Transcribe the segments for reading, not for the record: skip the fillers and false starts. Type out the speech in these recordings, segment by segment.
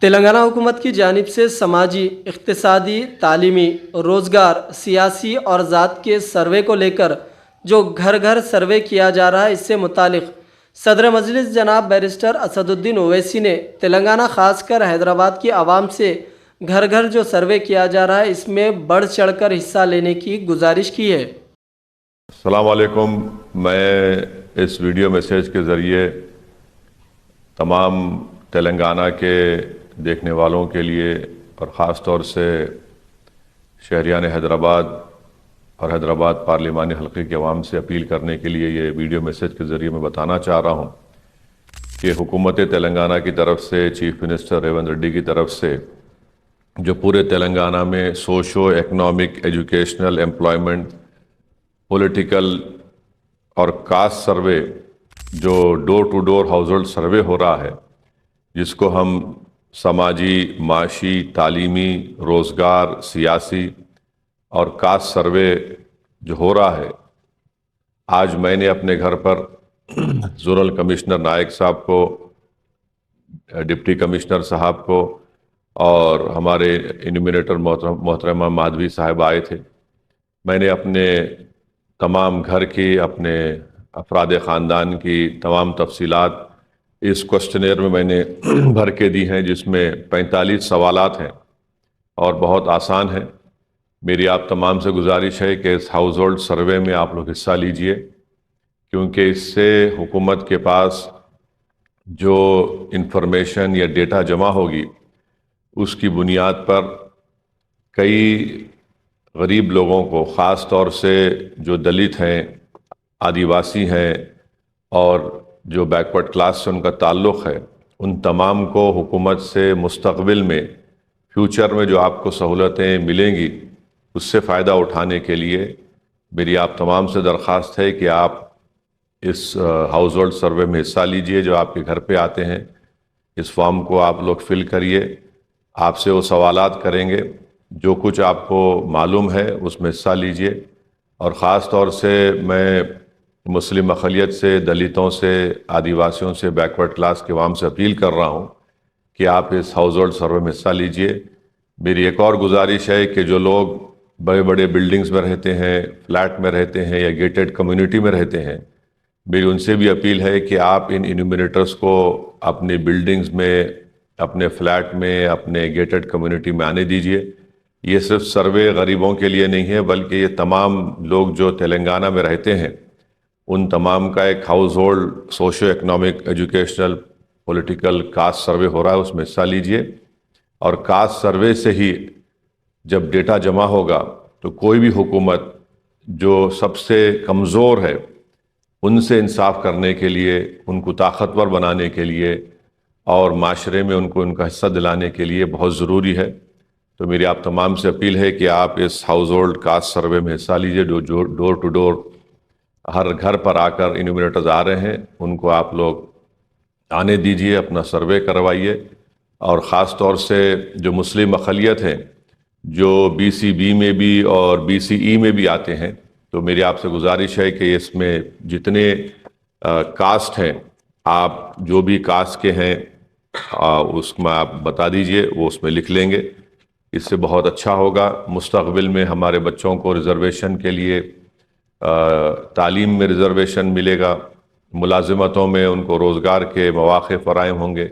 تلنگانہ حکومت کی جانب سے سماجی، اقتصادی، تعلیمی، روزگار، سیاسی اور ذات کے سروے کو لے کر جو گھر گھر سروے کیا جا رہا ہے، اس سے متعلق صدر مجلس جناب بیرسٹر اسد الدین اویسی نے تلنگانہ خاص کر حیدرآباد کی عوام سے گھر گھر جو سروے کیا جا رہا ہے اس میں بڑھ چڑھ کر حصہ لینے کی گزارش کی ہے۔ السلام علیکم۔ میں اس ویڈیو میسیج کے ذریعے تمام تلنگانہ کے دیکھنے والوں کے لیے اور خاص طور سے شہریان حیدرآباد اور حیدرآباد پارلیمانی حلقے کے عوام سے اپیل کرنے کے لیے یہ ویڈیو میسیج کے ذریعے میں بتانا چاہ رہا ہوں کہ حکومت تلنگانہ کی طرف سے چیف منسٹر ریونت ریڈی کی طرف سے جو پورے تلنگانہ میں socio economic, educational, employment, political اور کاسٹ سروے جو door to door household survey ہو رہا ہے، جس کو ہم سماجی، معاشی، تعلیمی، روزگار، سیاسی اور کاسٹ سروے جو ہو رہا ہے، آج میں نے اپنے گھر پر زونل کمشنر نائک صاحب کو، ڈپٹی کمشنر صاحب کو اور ہمارے انیمیریٹر محترمہ مادھوی صاحب آئے تھے۔ میں نے اپنے تمام گھر کی، اپنے افراد خاندان کی تمام تفصیلات اس کوسچنیئر میں نے بھر کے دی ہیں، جس میں 45 سوالات ہیں اور بہت آسان ہیں۔ میری آپ تمام سے گزارش ہے کہ اس ہاؤس ہولڈ سروے میں آپ لوگ حصہ لیجئے، کیونکہ اس سے حکومت کے پاس جو انفارمیشن یا ڈیٹا جمع ہوگی، اس کی بنیاد پر کئی غریب لوگوں کو، خاص طور سے جو دلت ہیں، آدیواسی ہیں اور جو بیکورڈ کلاس سے ان کا تعلق ہے، ان تمام کو حکومت سے مستقبل میں، فیوچر میں جو آپ کو سہولتیں ملیں گی، اس سے فائدہ اٹھانے کے لیے میری آپ تمام سے درخواست ہے کہ آپ اس ہاؤس ہولڈ سروے میں حصہ لیجئے جو آپ کے گھر پہ آتے ہیں۔ اس فارم کو آپ لوگ فل کریے، آپ سے وہ سوالات کریں گے، جو کچھ آپ کو معلوم ہے اس میں حصہ لیجئے۔ اور خاص طور سے میں مسلم اقلیت سے، دلتوں سے، آدیواسیوں سے، بیکورڈ کلاس کے عوام سے اپیل کر رہا ہوں کہ آپ اس ہاؤس ہولڈ سروے میں حصہ لیجئے۔ میری ایک اور گزارش ہے کہ جو لوگ بڑے بڑے بلڈنگز میں رہتے ہیں، فلیٹ میں رہتے ہیں یا گیٹڈ کمیونٹی میں رہتے ہیں، میری ان سے بھی اپیل ہے کہ آپ ان انیمیریٹرز کو اپنے بلڈنگز میں، اپنے فلیٹ میں، اپنے گیٹڈ کمیونٹی میں آنے دیجئے۔ یہ صرف سروے غریبوں کے لیے نہیں ہے، بلکہ یہ تمام لوگ جو تلنگانہ میں رہتے ہیں، ان تمام کا ایک household socio economic, educational, political, caste survey ہو رہا ہے، اس میں حصہ لیجئے۔ اور کاسٹ سروے سے ہی جب ڈیٹا جمع ہوگا تو کوئی بھی حکومت جو سب سے کمزور ہے، ان سے انصاف کرنے کے لیے، ان کو طاقتور بنانے کے لیے اور معاشرے میں ان کو ان کا حصہ دلانے کے لیے بہت ضروری ہے۔ تو میری آپ تمام سے اپیل ہے کہ آپ اس ہاؤس ہولڈ کاسٹ سروے میں حصہ لیجئے، جو ڈور ٹو ڈور ہر گھر پر آ کر انیمیریٹرز آ رہے ہیں، ان کو آپ لوگ آنے دیجئے، اپنا سروے کروائیے۔ اور خاص طور سے جو مسلم اقلیت ہیں، جو بی سی بی میں بھی اور بی سی ای میں بھی آتے ہیں، تو میری آپ سے گزارش ہے کہ اس میں جتنے کاسٹ ہیں، آپ جو بھی کاسٹ کے ہیں اس میں آپ بتا دیجئے، وہ اس میں لکھ لیں گے۔ اس سے بہت اچھا ہوگا۔ مستقبل میں ہمارے بچوں کو ریزرویشن کے لیے، تعلیم میں ریزرویشن ملے گا، ملازمتوں میں ان کو روزگار کے مواقع فراہم ہوں گے،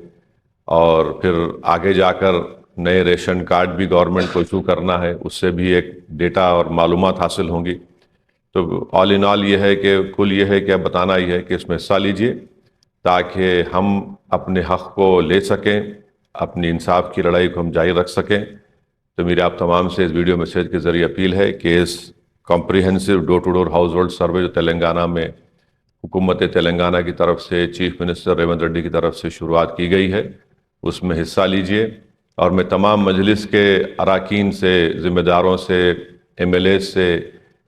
اور پھر آگے جا کر نئے ریشن کارڈ بھی گورنمنٹ کو ایشو کرنا ہے، اس سے بھی ایک ڈیٹا اور معلومات حاصل ہوں گی۔ تو آل ان آل یہ ہے کہ کل یہ ہے کہ بتانا یہ ہے کہ اس میں حصہ لیجئے، تاکہ ہم اپنے حق کو لے سکیں، اپنی انصاف کی لڑائی کو ہم جاری رکھ سکیں۔ تو میرے آپ تمام سے اس ویڈیو میسیج کے ذریعے اپیل ہے کہ اس comprehensive door to door household survey جو تلنگانہ میں حکومت تلنگانہ کی طرف سے، چیف منسٹر ریونت ریڈی کی طرف سے شروعات کی گئی ہے، اس میں حصہ لیجئے۔ اور میں تمام مجلس کے اراکین سے، ذمہ داروں سے، ایم ایل اے سے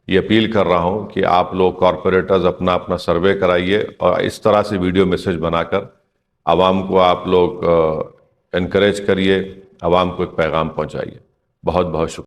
یہ اپیل کر رہا ہوں کہ آپ لوگ کارپوریٹرز اپنا اپنا سروے کرائیے، اور اس طرح سے ویڈیو میسیج بنا کر عوام کو آپ لوگ انکریج کریے، عوام کو ایک پیغام پہنچائیے۔ بہت بہت شکریہ۔